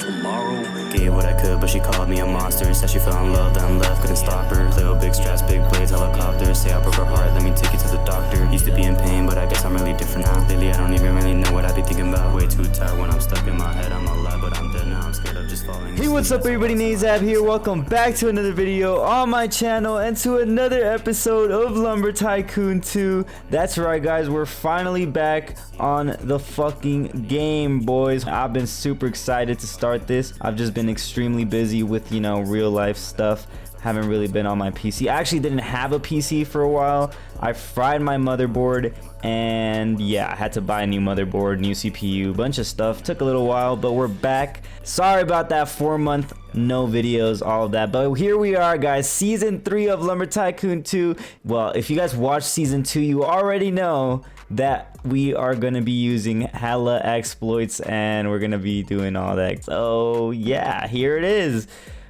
tomorrow. Gave what I could, but she called me a monster. Said she fell in love, then left, couldn't stop her. Little big straps, big blades, helicopters. Say I broke her heart, let me take you to the doctor. Used to be in pain, but I guess I'm really different now. Lately I don't even really know what I be thinking about. Way too tired when I'm stuck in my head. I'm alive, but I'm dead now. I'm scared of just falling. Hey, what's up everybody, Nazab here. Welcome back to another video on my channel and to another episode of Lumber Tycoon 2. That's right guys, we're finally back on the fucking game, boys. I've been super excited to start this. I've just been extremely busy with, you know, real life stuff. Haven't really been on my PC. I actually didn't have a PC for a while. I fried my motherboard and yeah, I had to buy a new motherboard, new CPU, bunch of stuff. Took a little while, but we're back. Sorry about that 4-month no videos, all of that, but here we are guys, season 3 of Lumber Tycoon 2. Well, if you guys watched season 2, you already know that we are gonna be using hella exploits and we're gonna be doing all that. So yeah, here it is.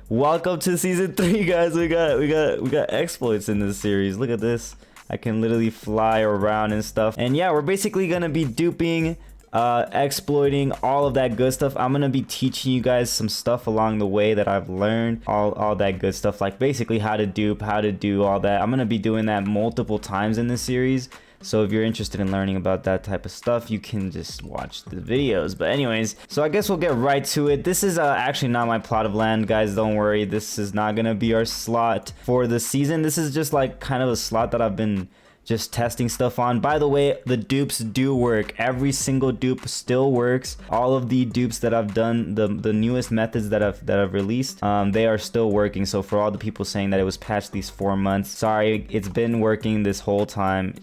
Welcome to season 3 guys. We got exploits in this series. Look at this. I can literally fly around and stuff. And yeah, we're basically gonna be duping, exploiting, all of that good stuff. I'm gonna be teaching you guys some stuff along the way that I've learned, all that good stuff, like basically how to dupe, how to do all that. I'm gonna be doing that multiple times in this series. So if you're interested in learning about that type of stuff, you can just watch the videos. But anyways, so I guess we'll get right to it. This is actually not my plot of land, guys. Don't worry. This is not going to be our slot for the season. This is just like kind of a slot that I've been just testing stuff on. By the way, the dupes do work. Every single dupe still works. All of the dupes that I've done, the newest methods that I've released, they are still working. So for all the people saying that it was patched these 4 months, sorry, it's been working this whole time.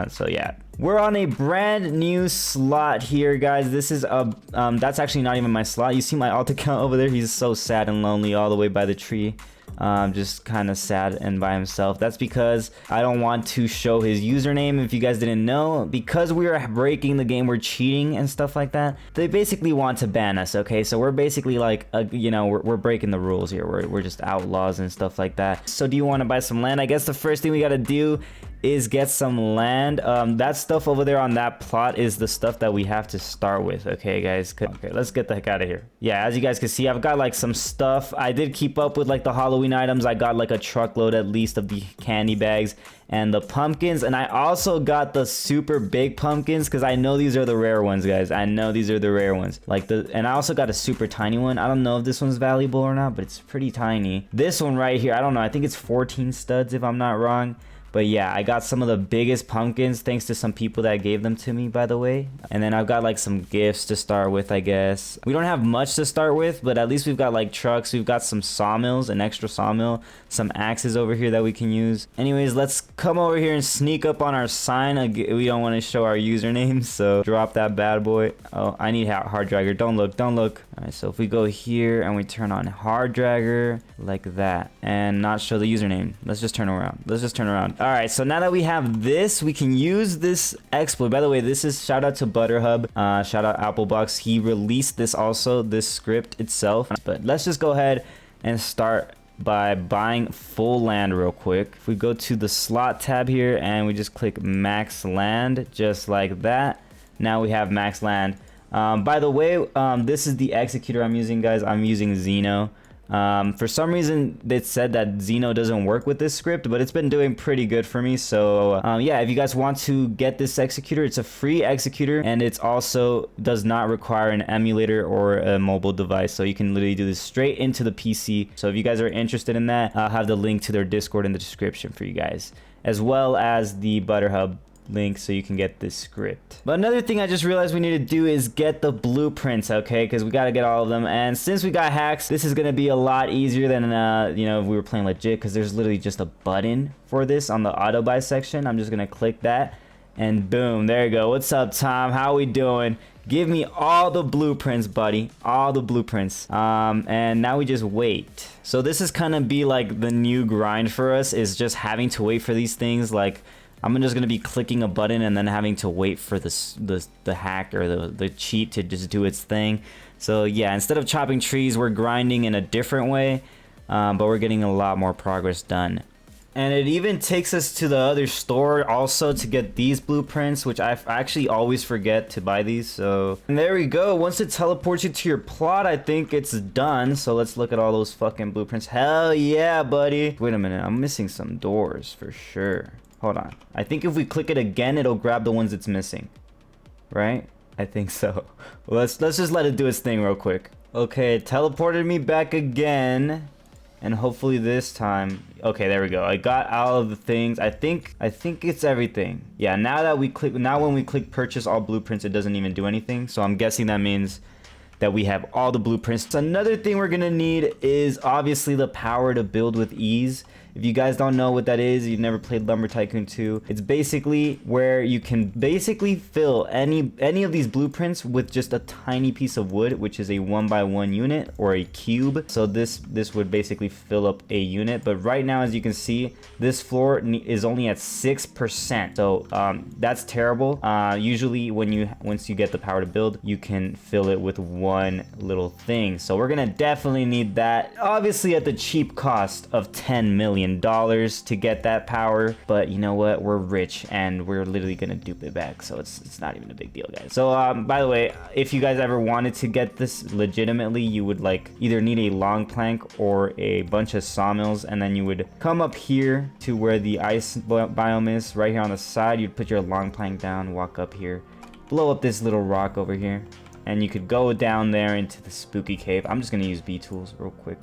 So yeah, we're on a brand new slot here, guys. This is a that's actually not even my slot. You see my alt account over there? He's so sad and lonely all the way by the tree. Just kind of sad and by himself. That's because I don't want to show his username. If you guys didn't know, because we are breaking the game, we're cheating and stuff like that, they basically want to ban us. Okay, so we're basically like you know, we're breaking the rules here. We're just outlaws and stuff like that. So do you want to buy some land? I guess the first thing we got to do is get some land. That stuff over there on that plot is the stuff that we have to start with. Okay guys, okay, let's get the heck out of here. Yeah, as you guys can see, I've got like some stuff. I did keep up with like the Halloween items. I got like a truckload at least of the candy bags and the pumpkins, and I also got the super big pumpkins because I know these are the rare ones, guys. I know these are the rare ones. Like and I also got a super tiny one. I don't know if this one's valuable or not, but it's pretty tiny. This one right here, I don't know, I think it's 14 studs if I'm not wrong. But yeah, I got some of the biggest pumpkins thanks to some people that gave them to me, by the way. And then I've got like some gifts to start with, I guess. We don't have much to start with, but at least we've got like trucks. We've got some sawmills, an extra sawmill, some axes over here that we can use. Anyways, let's come over here and sneak up on our sign. We don't want to show our username, so drop that bad boy. Oh, I need hard dragger. Don't look, don't look. All right, so if we go here and we turn on hard dragger like that and not show the username, let's just turn around. Let's just turn around. All right, so now that we have this, we can use this exploit. By the way, this is shout out to Butterhub, shout out Applebox. He released this also, this script itself. But let's just go ahead and start by buying full land real quick. If we go to the slot tab here and we just click max land, just like that, now we have max land. By the way, this is the executor I'm using, guys. I'm using Xeno. For some reason it said that Xeno doesn't work with this script, but it's been doing pretty good for me. So yeah, if you guys want to get this executor, it's a free executor and it's also does not require an emulator or a mobile device, so you can literally do this straight into the PC. So if you guys are interested in that, I'll have the link to their Discord in the description for you guys, as well as the Butterhub link so you can get this script. But another thing I just realized we need to do is get the blueprints, okay, because we got to get all of them. And since we got hacks, this is going to be a lot easier than you know, if we were playing legit, because there's literally just a button for this on the auto buy section. I'm just going to click that and boom, there you go. What's up, Tom? How we doing? Give me all the blueprints, buddy, all the blueprints. And now we just wait. So this is kind of be like the new grind for us, is just having to wait for these things. Like I'm just gonna be clicking a button and then having to wait for the hack or the cheat to just do its thing. So yeah, instead of chopping trees, we're grinding in a different way, but we're getting a lot more progress done. And it even takes us to the other store also to get these blueprints, which I actually always forget to buy these. So and there we go. Once it teleports you to your plot, I think it's done. So let's look at all those fucking blueprints. Hell yeah, buddy. Wait a minute, I'm missing some doors for sure. Hold on. I think if we click it again, it'll grab the ones it's missing. Right? I think so. Let's just let it do its thing real quick. Okay, it teleported me back again. And hopefully this time, okay, there we go. I got all of the things. I think it's everything. Yeah, now when we click purchase all blueprints, it doesn't even do anything. So I'm guessing that means that we have all the blueprints. So another thing we're gonna need is obviously the power to build with ease. If you guys don't know what that is, you've never played Lumber Tycoon 2, it's basically where you can basically fill any of these blueprints with just a tiny piece of wood, which is a 1x1 unit or a cube. So this would basically fill up a unit. But right now, as you can see, this floor is only at 6%. So that's terrible. Usually once you get the power to build, you can fill it with one little thing. So we're gonna definitely need that, obviously at the cheap cost of $10 million to get that power. But you know what, we're rich and we're literally gonna dupe it back, so it's not even a big deal, guys. So by the way, if you guys ever wanted to get this legitimately, you would like either need a long plank or a bunch of sawmills, and then you would come up here to where the ice biome is right here on the side. You'd put your long plank down, walk up here, blow up this little rock over here, and you could go down there into the spooky cave. I'm just gonna use B tools real quick.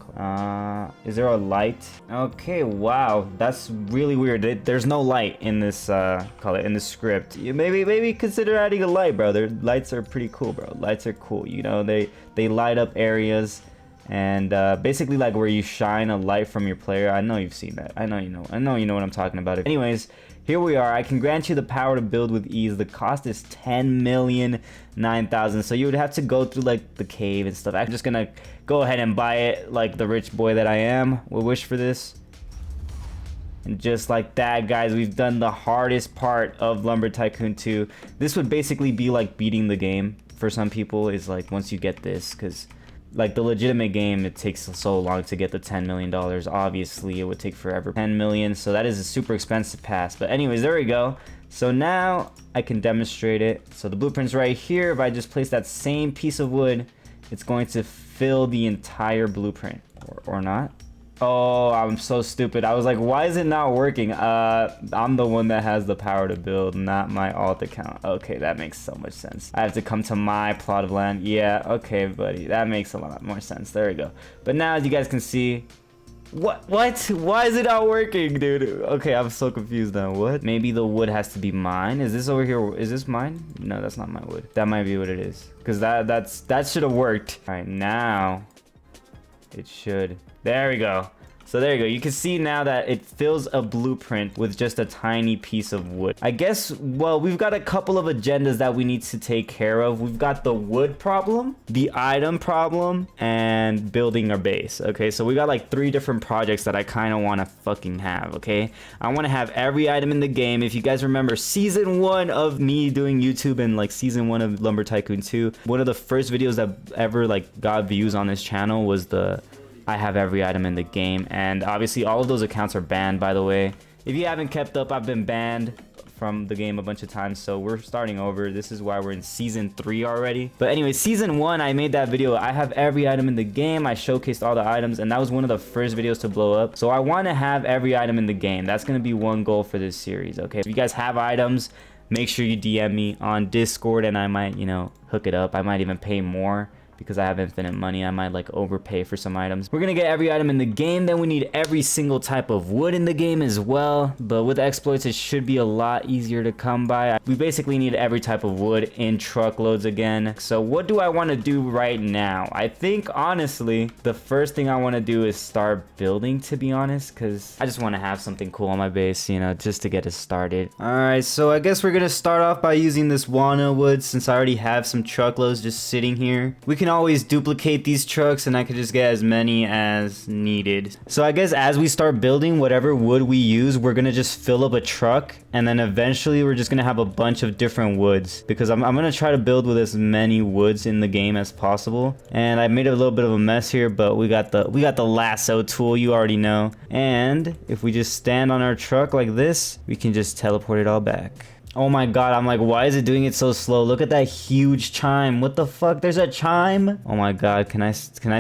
Is there a light? Okay, wow, that's really weird. There's no light in this in this script. Maybe consider adding a light, bro. Lights are pretty cool, bro. Lights are cool. You know, they light up areas, and basically like where you shine a light from your player. I know you've seen that. I know you know what I'm talking about. Anyways, here we are. I can grant you the power to build with ease. The cost is 10,009,000. So you would have to go through like the cave and stuff. I'm just gonna go ahead and buy it like the rich boy that I am. We'll wish for this. And just like that, guys, we've done the hardest part of Lumber Tycoon 2. This would basically be like beating the game for some people, is like once you get this, because like the legitimate game, it takes so long to get the $10 million. Obviously, it would take forever. 10 million, so that is a super expensive pass. But anyways, there we go. So now I can demonstrate it. So the blueprint's right here. If I just place that same piece of wood, it's going to fill the entire blueprint, or not. Oh, I'm so stupid. I was like, why is it not working? I'm the one that has the power to build, not my alt account. Okay, that makes so much sense. I have to come to my plot of land. Yeah, okay, buddy. That makes a lot more sense. There we go. But now, as you guys can see, what? Why is it not working, dude? Okay, I'm so confused now. What? Maybe the wood has to be mine. Is this over here? Is this mine? No, that's not my wood. That might be what it is. Because that should have worked. All right, now it should. There we go. So there you go. You can see now that it fills a blueprint with just a tiny piece of wood. I guess, well, we've got a couple of agendas that we need to take care of. We've got the wood problem, the item problem, and building our base. Okay, so we got like 3 different projects that I kind of want to fucking have, okay? I want to have every item in the game. If you guys remember season 1 of me doing YouTube and like season 1 of Lumber Tycoon 2, one of the first videos that ever like got views on this channel was the I have every item in the game. And obviously all of those accounts are banned, by the way. If you haven't kept up, I've been banned from the game a bunch of times, so we're starting over. This is why we're in season 3 already. But anyway, season 1, I made that video, I have every item in the game. I showcased all the items, and that was one of the first videos to blow up. So I want to have every item in the game. That's going to be one goal for this series, okay? If you guys have items, make sure you DM me on Discord, and I might, you know, hook it up. I might even pay more, because I have infinite money. I might like overpay for some items. We're gonna get every item in the game. Then we need every single type of wood in the game as well. But with exploits, it should be a lot easier to come by. We basically need every type of wood in truckloads again. So what do I want to do right now? I think honestly, the first thing I want to do is start building, to be honest, because I just want to have something cool on my base, you know, just to get us started. All right, so I guess we're gonna start off by using this walnut wood, since I already have some truckloads just sitting here. We can always duplicate these trucks and I could just get as many as needed. So I guess as we start building, whatever wood we use, we're gonna just fill up a truck, and then eventually we're just gonna have a bunch of different woods, because I'm gonna try to build with as many woods in the game as possible. And I made a little bit of a mess here, but we got the lasso tool, you already know. And if we just stand on our truck like this, we can just teleport it all back. Oh my god, I'm like, why is it doing it so slow? Look at that huge chime. What the fuck? There's a chime? Oh my god, can I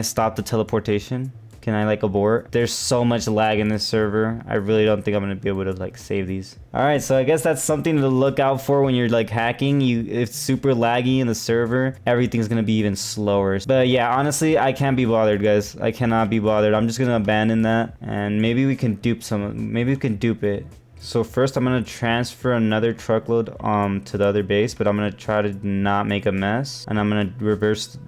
stop the teleportation? Can I like abort? There's so much lag in this server. I really don't think I'm gonna be able to like save these. Alright, so I guess that's something to look out for when you're like hacking. It's super laggy in the server. Everything's gonna be even slower. But yeah, honestly, I can't be bothered, guys. I cannot be bothered. I'm just gonna abandon that. And maybe we can dupe maybe we can dupe it. So first I'm gonna transfer another truckload to the other base, but I'm gonna try to not make a mess, and I'm gonna reverse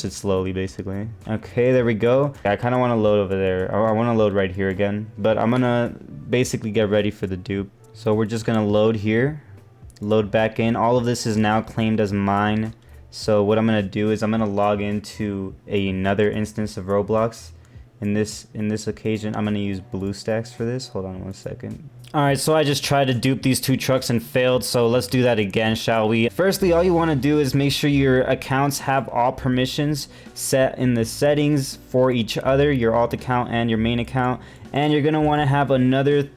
it slowly, basically. Okay, there we go. I kind of want to load over there. I want to load right here again, but I'm gonna basically get ready for the dupe. So we're just gonna load here, load back in. All of this is now claimed as mine. So what I'm gonna do is I'm gonna log into another instance of Roblox. In this occasion, I'm gonna use BlueStacks for this. Hold on one second. Alright, so I just tried to dupe these two trucks and failed, so let's do that again, shall we? Firstly, all you want to do is make sure your accounts have all permissions set in the settings for each other, your alt account and your main account. And you're going to want to have another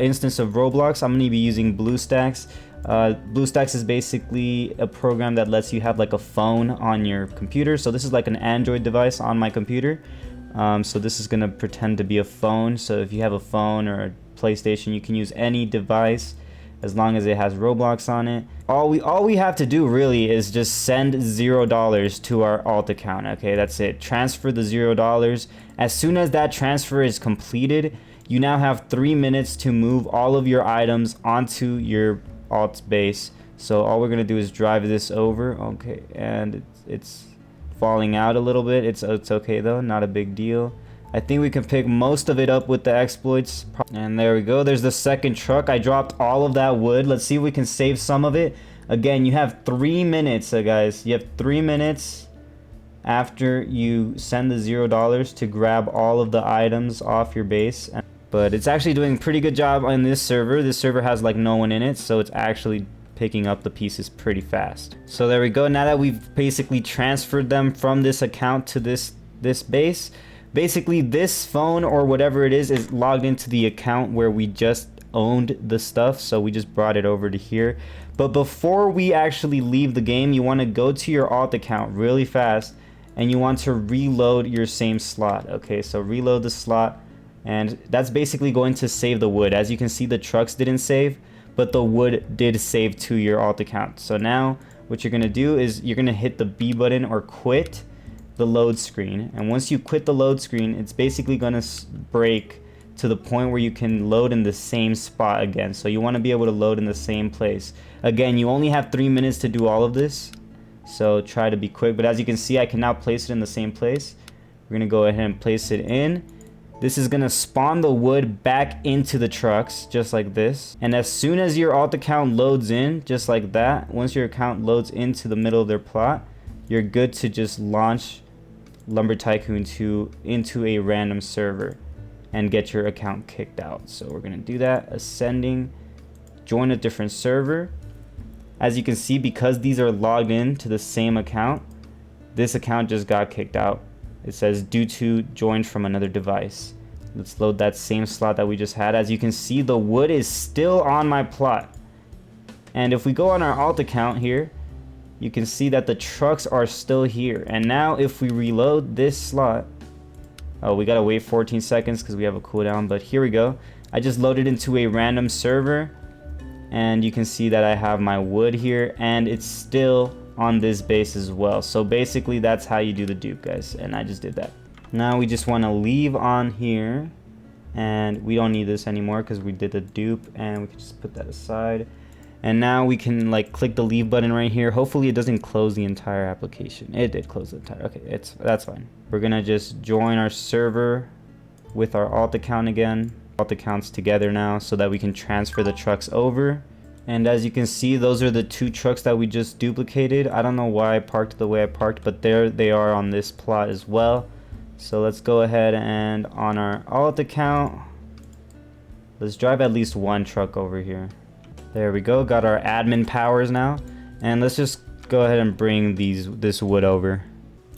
instance of Roblox. I'm going to be using BlueStacks. BlueStacks is basically a program that lets you have like a phone on your computer. So this is like an Android device on my computer. So this is going to pretend to be a phone. So if you have a phone or a PlayStation, you can use any device as long as it has Roblox on it. All we have to do really is just send $0 to our alt account. Okay, that's it. Transfer the $0. As soon as that transfer is completed, you now have 3 minutes to move all of your items onto your alt base. So all we're gonna do is drive this over. Okay, and it's falling out a little bit. It's okay though, not a big deal. I think we can pick most of it up with the exploits. And there we go. There's the second truck. I dropped all of that wood. Let's see if we can save some of it. Again, you have 3 minutes, guys. You have 3 minutes after you send the $0 to grab all of the items off your base. But it's actually doing a pretty good job on this server. This server has like no one in it, so it's actually picking up the pieces pretty fast. So there we go. Now that we've basically transferred them from this account to this base, basically this phone or whatever it is logged into the account where we just owned the stuff. So we just brought it over to here. But before we actually leave the game, you want to go to your alt account really fast and you want to reload your same slot. Okay, so reload the slot, and that's basically going to save the wood. As you can see, the trucks didn't save, but the wood did save to your alt account. So now what you're going to do is you're going to hit the B button or quit the load screen. And once you quit the load screen, it's basically going to break to the point where you can load in the same spot again. So you want to be able to load in the same place. Again, you only have 3 minutes to do all of this, so try to be quick. But as you can see, I can now place it in the same place. We're going to go ahead and place it in. This is going to spawn the wood back into the trucks, just like this. And as soon as your alt account loads in, just like that, once your account loads into the middle of their plot, you're good to just launch Lumber Tycoon 2 into a random server and get your account kicked out. So we're going to do that. Ascending, join a different server. As you can see, because these are logged in to the same account, this account just got kicked out. It says due to joined from another device. Let's load that same slot that we just had. As you can see, the wood is still on my plot. And if we go on our alt account here, you can see that the trucks are still here. And now if we reload this slot, oh, we gotta wait 14 seconds because we have a cooldown, but here we go. I just loaded into a random server, and you can see that I have my wood here, and it's still on this base as well. So basically that's how you do the dupe, guys, and I just did that. Now we just want to leave on here, and we don't need this anymore because we did the dupe, and we can just put that aside. And now we can like click the leave button right here. Hopefully it doesn't close the entire application. It did close the entire, okay, that's fine. We're gonna just join our server with our alt account again. Alt accounts together now so that we can transfer the trucks over And as you can see, those are the 2 trucks that we just duplicated. I don't know why I parked the way I parked, but there they are on this plot as well. So let's go ahead and on our alt account, let's drive at least 1 truck over here. There we go, got our admin powers now. And let's just go ahead and bring this wood over.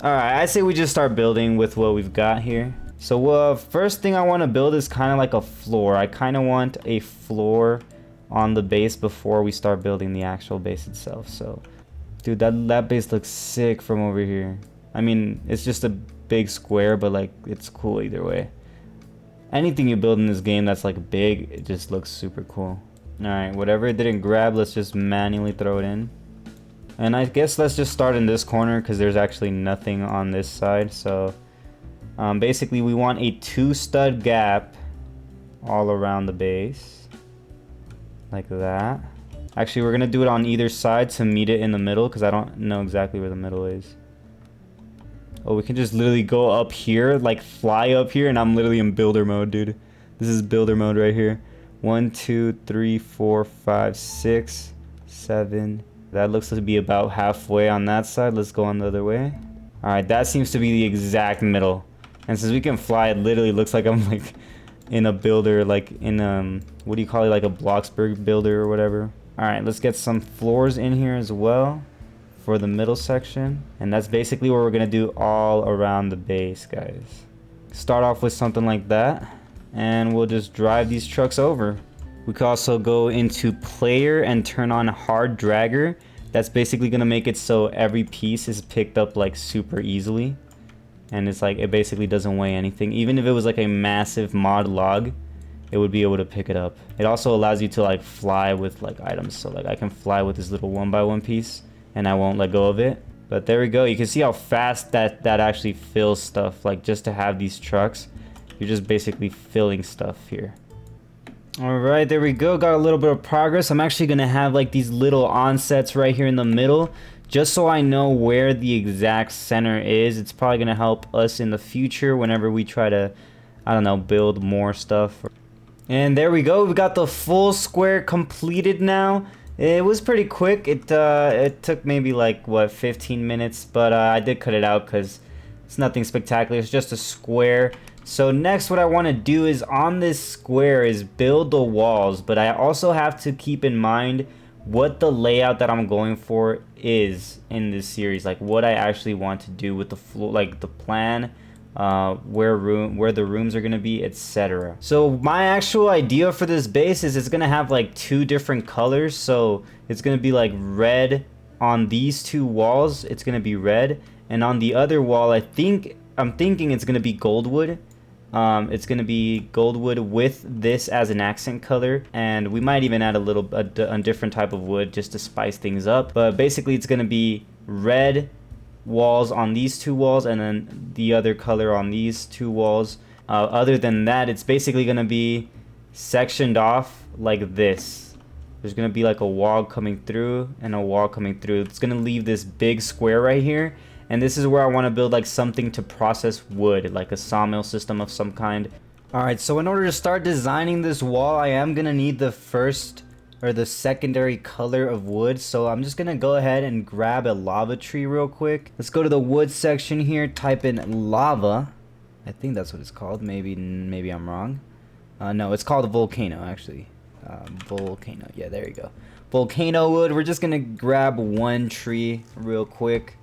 Alright, I say we just start building with what we've got here. So first thing I want to build is kind of like a floor. I kind of want a floor on the base before we start building the actual base itself. So dude, that base looks sick from over here. I mean, it's just a big square, but like it's cool either way. Anything you build in this game that's like big, it just looks super cool. Alright, whatever it didn't grab, let's just manually throw it in. And I guess let's just start in this corner because there's actually nothing on this side. So basically we want a 2 stud gap all around the base. Like that. Actually, we're gonna do it on either side to meet it in the middle because I don't know exactly where the middle is. Oh, we can just literally go up here, like fly up here, and I'm literally in builder mode, dude. This is builder mode right here. 1, 2, 3, 4, 5, 6, 7. That looks to be about halfway on that side. Let's go on the other way. Alright, that seems to be the exact middle. And since we can fly, it literally looks like I'm like in a builder, like in what do you call it, like a Bloxburg builder or whatever. All right, let's get some floors in here as well for the middle section, and that's basically what we're gonna do all around the base, guys. Start off with something like that, and we'll just drive these trucks over. We could also go into player and turn on hard dragger. That's basically gonna make it so every piece is picked up like super easily. And it's like, it basically doesn't weigh anything. Even if it was like a massive mod log, it would be able to pick it up. It also allows you to like fly with like items. So like I can fly with this little 1x1 piece and I won't let go of it. But there we go. You can see how fast that actually fills stuff. Like just to have these trucks, you're just basically filling stuff here. All right, there we go. Got a little bit of progress. I'm actually gonna have like these little onsets right here in the middle, just so I know where the exact center is. It's probably gonna help us in the future whenever we try to, I don't know, build more stuff. And there we go. We got the full square completed now. It was pretty quick. It took maybe like what 15 minutes, but I did cut it out because it's nothing spectacular. It's just a square. So next, what I want to do is on this square is build the walls, but I also have to keep in mind what the layout that I'm going for is in this series, like what I actually want to do with the floor, like the plan, where the rooms are going to be, etc. So my actual idea for this base is it's going to have like 2 different colors. So it's going to be like red on these 2 walls, it's going to be red, and on the other wall I'm thinking it's going to be goldwood. It's going to be goldwood with this as an accent color, and we might even add a different type of wood just to spice things up. But basically it's going to be red walls on these 2 walls and then the other color on these 2 walls. Other than that, it's basically going to be sectioned off like this. There's going to be like a wall coming through and a wall coming through. It's going to leave this big square right here. And this is where I want to build like something to process wood, like a sawmill system of some kind. Alright, so in order to start designing this wall, I am going to need the first or the secondary color of wood. So I'm just going to go ahead and grab a lava tree real quick. Let's go to the wood section here, type in lava. I think that's what it's called. Maybe I'm wrong. No, it's called a volcano actually. Volcano, yeah, there you go. Volcano wood. We're just going to grab 1 tree real quick.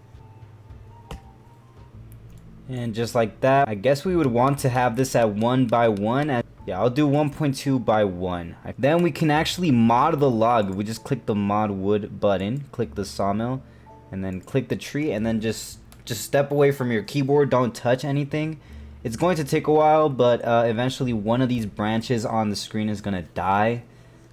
And just like that, I guess we would want to have this at 1x1. Yeah, I'll do 1.2 by 1. Then we can actually mod the log. We just click the mod wood button, click the sawmill, and then click the tree, and then just step away from your keyboard. Don't touch anything. It's going to take a while, but eventually one of these branches on the screen is gonna die.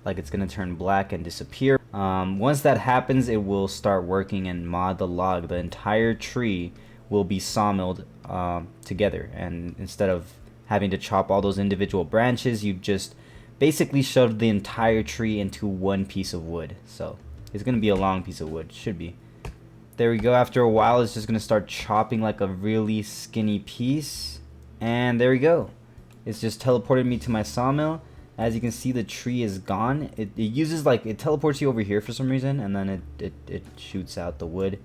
Like it's gonna turn black and disappear. Once that happens, it will start working and mod the log. The entire tree will be sawmilled together, and instead of having to chop all those individual branches, you just basically shoved the entire tree into 1 piece of wood. So it's gonna be a long piece of wood, should be. There we go. After a while, it's just gonna start chopping like a really skinny piece, and there we go. It's just teleported me to my sawmill. As you can see, the tree is gone. It uses like, it teleports you over here for some reason, and then it shoots out the wood.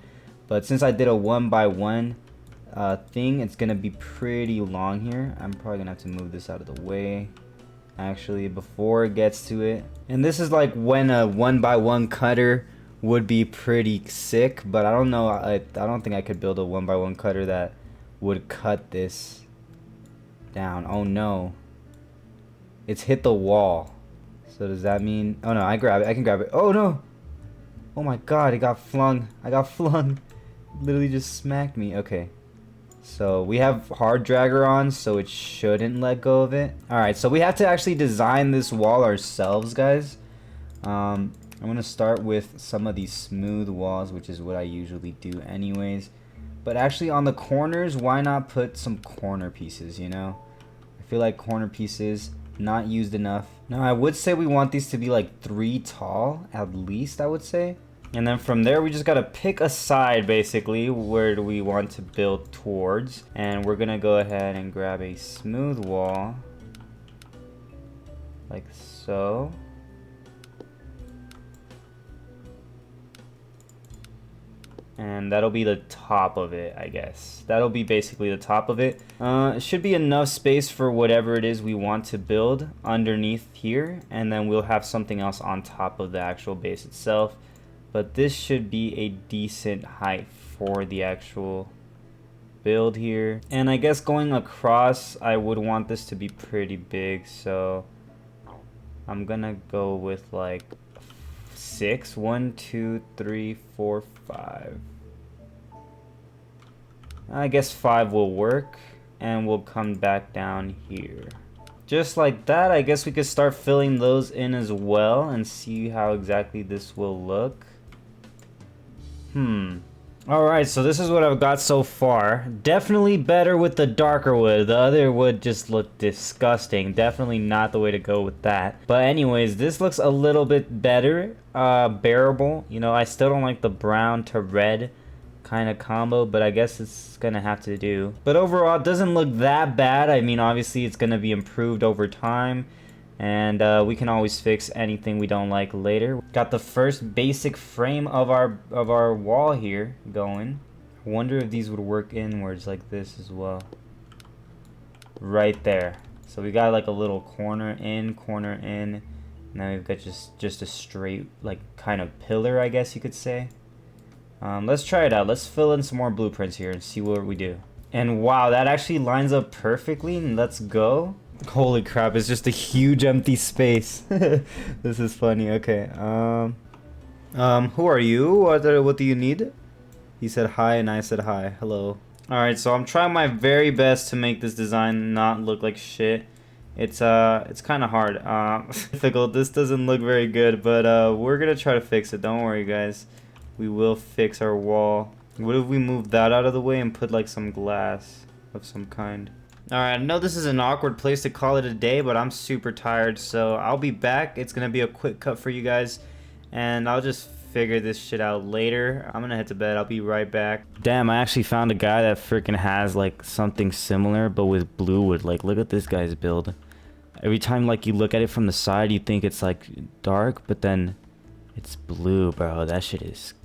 But since I did a 1x1 thing, it's gonna be pretty long here. I'm probably gonna have to move this out of the way actually before it gets to it. And this is like when a 1x1 cutter would be pretty sick, but I don't know, I don't think I could build a 1x1 cutter that would cut this down. Oh no, it's hit the wall. So does that mean, oh no, I can grab it. Oh no, oh my god, it got flung. I got flung. Literally just smacked me. Okay, so we have hard dragger on, so it shouldn't let go of it. All right, so we have to actually design this wall ourselves, guys. I'm gonna start with some of these smooth walls, which is what I usually do anyways. But actually on the corners, why not put some corner pieces, you know? I feel like corner pieces not used enough. Now I would say we want these to be like 3 tall at least, I would say. And then from there, we just gotta pick a side basically. Where do we want to build towards? And we're gonna go ahead and grab a smooth wall like so. And that'll be the top of it, I guess. That'll be basically the top of it. It should be enough space for whatever it is we want to build underneath here. And then we'll have something else on top of the actual base itself. But this should be a decent height for the actual build here. And I guess going across, I would want this to be pretty big. So I'm gonna go with like 6. 1, 2, 3, 4, 5. I guess 5 will work, and we'll come back down here. Just like that. I guess we could start filling those in as well and see how exactly this will look. Alright, so this is what I've got so far. Definitely better with the darker wood. The other wood just looked disgusting. Definitely not the way to go with that. But anyways, this looks a little bit better. Bearable. You know, I still don't like the brown to red kind of combo, but I guess it's gonna have to do. But overall, it doesn't look that bad. I mean, obviously it's gonna be improved over time. And we can always fix anything we don't like later. Got the first basic frame of our wall here going. I wonder if these would work inwards like this as well. Right there. So we got like a little corner in. Now we've got just a straight like kind of pillar, I guess you could say. Let's try it out. Let's fill in some more blueprints here and see what we do. And wow, that actually lines up perfectly. Let's go. Holy crap, it's just a huge empty space. This is funny. Okay. Who are you? What do you need? He said hi and I said hi. Hello. Alright, so I'm trying my very best to make this design not look like shit. It's kind of hard. Difficult. This doesn't look very good, but we're gonna try to fix it. Don't worry, guys. We will fix our wall. What if we move that out of the way and put like some glass of some kind? Alright, I know this is an awkward place to call it a day, but I'm super tired, so I'll be back. It's gonna be a quick cut for you guys, and I'll just figure this shit out later. I'm gonna head to bed. I'll be right back. Damn, I actually found a guy that freaking has like something similar, but with blue wood. Like, look at this guy's build. Every time like you look at it from the side, you think it's like dark, but then it's blue, bro. That shit is...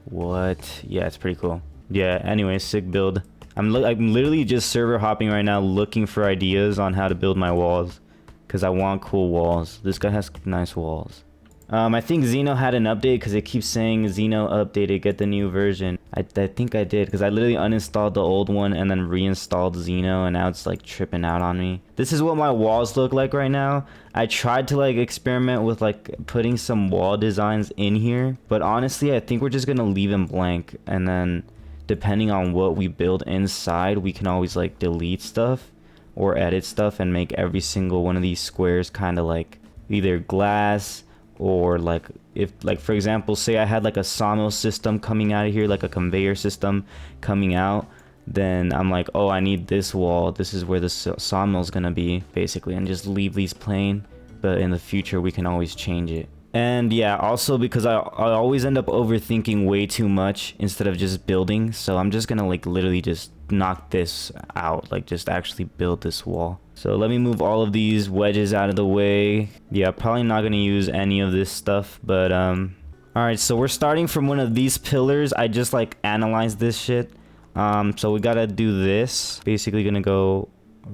What? Yeah, it's pretty cool. Yeah, anyway, sick build. I'm literally just server hopping right now looking for ideas on how to build my walls, because I want cool walls. This guy has nice walls. I think Xeno had an update because it keeps saying Xeno updated, get the new version. I think I did, because I literally uninstalled the old one and then reinstalled Xeno, and now it's like tripping out on me. This is what my walls look like right now. I tried to like experiment with like putting some wall designs in here, but honestly I think we're just gonna leave them blank, and then depending on what we build inside, we can always like delete stuff or edit stuff and make every single one of these squares kind of like either glass, or like if like for example, say I had like a sawmill system coming out of here, like a conveyor system coming out, then I'm like, oh, I need this wall, this is where the sawmill is gonna be basically, and just leave these plain, but in the future we can always change it. And yeah, also because I always end up overthinking way too much instead of just building. So I'm just gonna like literally just knock this out, like just actually build this wall. So let me move all of these wedges out of the way. Yeah, probably not gonna use any of this stuff, but all right, so we're starting from one of these pillars. I just like analyzed this shit. So we gotta do this. Basically gonna go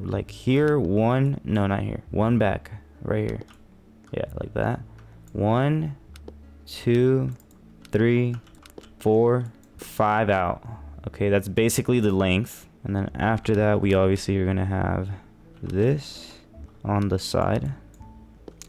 like here, one, no, not here, one back, right here. Yeah, like that. 1, 2, 3, 4, 5 out. Okay, that's basically the length. And then after that, we obviously are gonna have this on the side,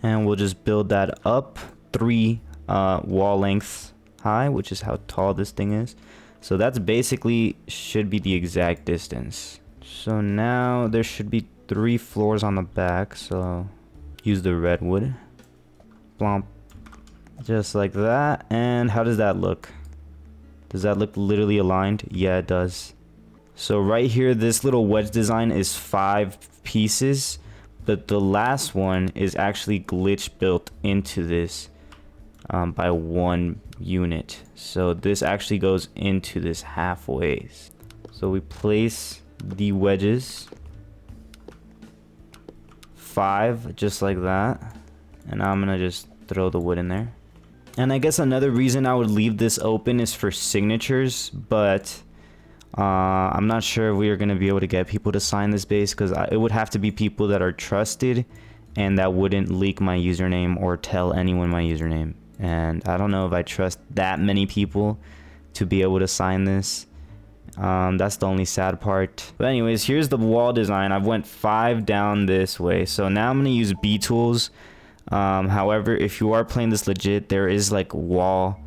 and we'll just build that up 3 wall lengths high, which is how tall this thing is. So that's basically should be the exact distance. So now there should be 3 floors on the back. So use the redwood. Blomp. Just like that. And how does that look? Does that look literally aligned? Yeah, it does. So right here, this little wedge design is 5 pieces, but the last one is actually glitch built into this by 1 unit. So this actually goes into this halfway. So we place the wedges, 5 just like that, and now I'm gonna just throw the wood in there. And I guess another reason I would leave this open is for signatures, but I'm not sure if we are going to be able to get people to sign this base, because it would have to be people that are trusted and that wouldn't leak my username or tell anyone my username. And I don't know if I trust that many people to be able to sign this. That's the only sad part. But anyways, here's the wall design. I've went 5 down this way. So now I'm going to use B tools. However, if you are playing this legit, there is like wall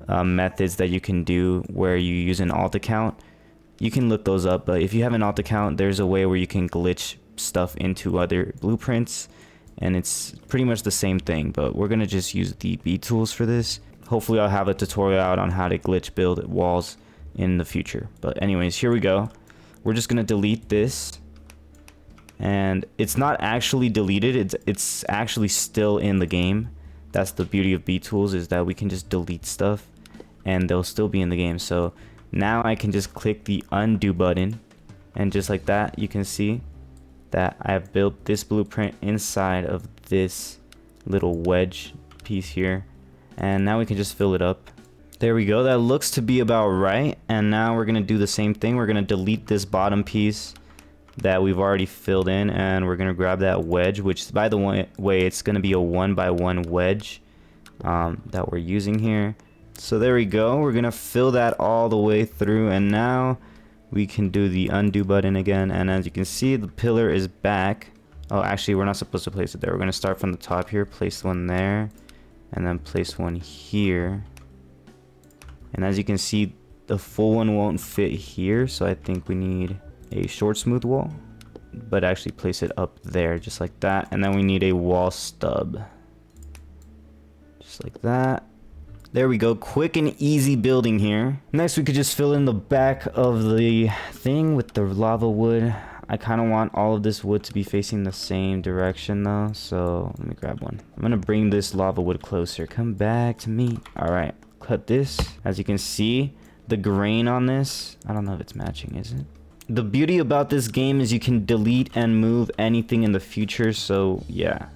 methods that you can do where you use an alt account. You can look those up, but if you have an alt account, there's a way where you can glitch stuff into other blueprints, and it's pretty much the same thing, but we're gonna just use the B tools for this. Hopefully I'll have a tutorial out on how to glitch build walls in the future. But anyways, here we go. We're just gonna delete this. And it's not actually deleted, it's actually still in the game. That's the beauty of B tools, is that we can just delete stuff and they'll still be in the game. So now I can just click the undo button, and just like that, you can see that I have built this blueprint inside of this little wedge piece here. And now we can just fill it up. There we go, that looks to be about right. And now we're gonna do the same thing. We're gonna delete this bottom piece that we've already filled in, and we're gonna grab that wedge, which by the way, it's gonna be a 1x1 wedge that we're using here. So there we go, we're gonna fill that all the way through, and now we can do the undo button again. And as you can see, the pillar is back. Oh, actually we're not supposed to place it there. We're gonna start from the top here, place one there, and then place one here. And as you can see, the full one won't fit here, so I think we need a short smooth wall, but actually place it up there just like that. And then we need a wall stub just like that. There we go, quick and easy building here. Next we could just fill in the back of the thing with the lava wood. I kind of want all of this wood to be facing the same direction though, so let me grab one. I'm gonna bring this lava wood closer. Come back to me. All right, cut this. As you can see, the grain on this, I don't know if it's matching, is it? The beauty about this game is you can delete and move anything in the future, so yeah,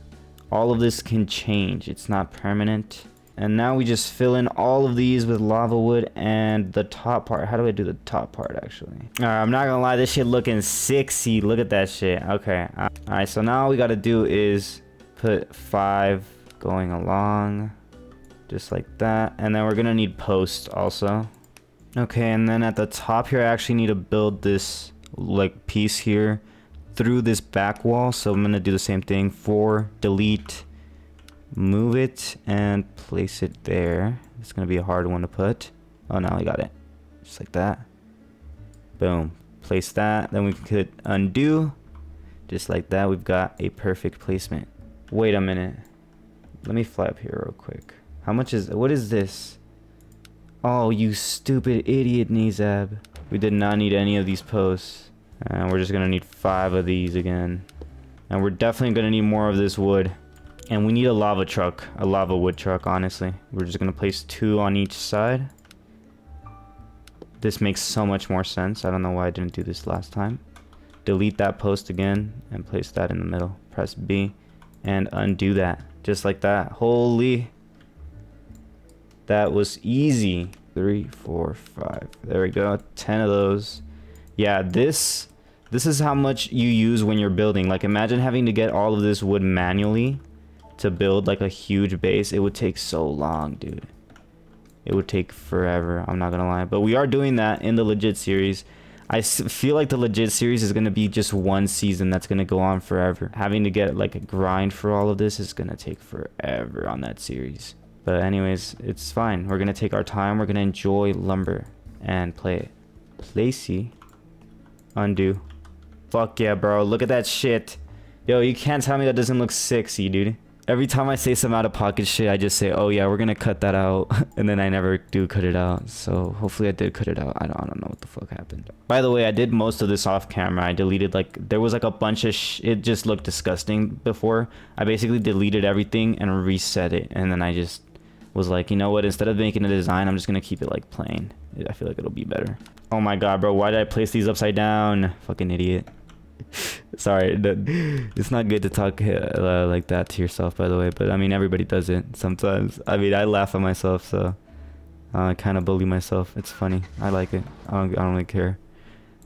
all of this can change. It's not permanent. And now we just fill in all of these with lava wood, and the top part. How do I do the top part actually? All right, I'm not gonna lie, this shit looking sexy. Look at that shit. Okay, all right, so now all we gotta do is put 5 going along just like that, and then we're gonna need posts also. Okay, and then at the top here, I actually need to build this like piece here through this back wall. So I'm gonna do the same thing. 4, delete, move it, and place it there. It's gonna be a hard one to put. Oh, now I got it. Just like that. Boom. Place that. Then we could undo. Just like that. We've got a perfect placement. Wait a minute. Let me fly up here real quick. How much is... What is this? Oh, you stupid idiot, Nazab. We did not need any of these posts. And we're just gonna need 5 of these again. And we're definitely gonna need more of this wood. And we need a lava truck, a lava wood truck, honestly. We're just gonna place 2 on each side. This makes so much more sense. I don't know why I didn't do this last time. Delete that post again and place that in the middle. Press B and undo that. Just like that. Holy. That was easy. 3, 4, 5. There we go. 10 of those. Yeah, this is how much you use when you're building. Like, imagine having to get all of this wood manually to build like a huge base. It would take so long, dude. It would take forever, I'm not gonna lie. But we are doing that in the legit series. I feel like the legit series is gonna be just one season that's gonna go on forever. Having to get like a grind for all of this is gonna take forever on that series. But anyways, it's fine. We're gonna take our time. We're gonna enjoy lumber and play it. Placey. Undo. Fuck yeah, bro. Look at that shit. Yo, you can't tell me that doesn't look sexy, dude. Every time I say some out of pocket shit, I just say, oh yeah, we're gonna cut that out. And then I never do cut it out. So hopefully I did cut it out. I don't know what the fuck happened. By the way, I did most of this off camera. I deleted like, there was like a bunch of it just looked disgusting before. I basically deleted everything and reset it. And then I just was like, you know what, instead of making a design, I'm just gonna keep it like plain. I feel like it'll be better. Oh my god, bro, why did I place these upside down? Fucking idiot. Sorry, it's not good to talk like that to yourself, by the way, but I mean, everybody does it sometimes. I mean, I laugh at myself, so I kind of bully myself. It's funny. I like it. I don't really care,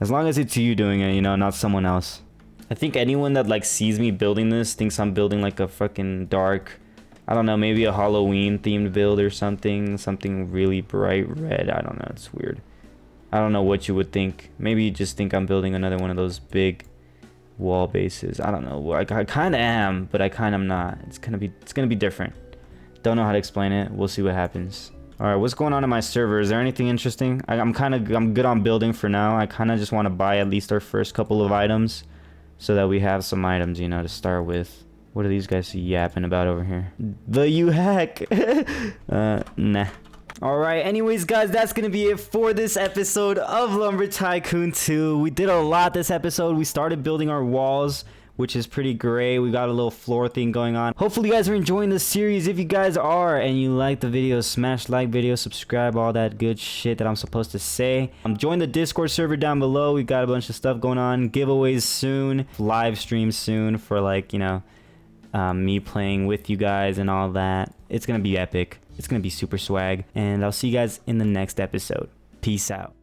as long as it's you doing it, you know, not someone else. I think anyone that like sees me building this thinks I'm building like a fucking dark, I don't know, maybe a Halloween themed build or something really bright red. I don't know, it's weird. I don't know what you would think. Maybe you just think I'm building another one of those big wall bases. I don't know. I kind of am, but I kind of am not. It's gonna be different. Don't know how to explain it. We'll see what happens. All right, what's going on in my server? Is there anything interesting? I'm good on building for now. I kind of just want to buy at least our first couple of items, so that we have some items, you know, to start with. What are these guys yapping about over here? The you hack. Nah. Alright, anyways guys, that's gonna be it for this episode of Lumber Tycoon 2. We did a lot this episode. We started building our walls, which is pretty great. We got a little floor thing going on. Hopefully you guys are enjoying the series. If you guys are and you like the video, smash like video, subscribe, all that good shit that I'm supposed to say. Join the Discord server down below. We got a bunch of stuff going on. Giveaways soon, live streams soon for, like, you know, me playing with you guys and all that. It's gonna be epic. It's gonna be super swag, and I'll see you guys in the next episode. Peace out.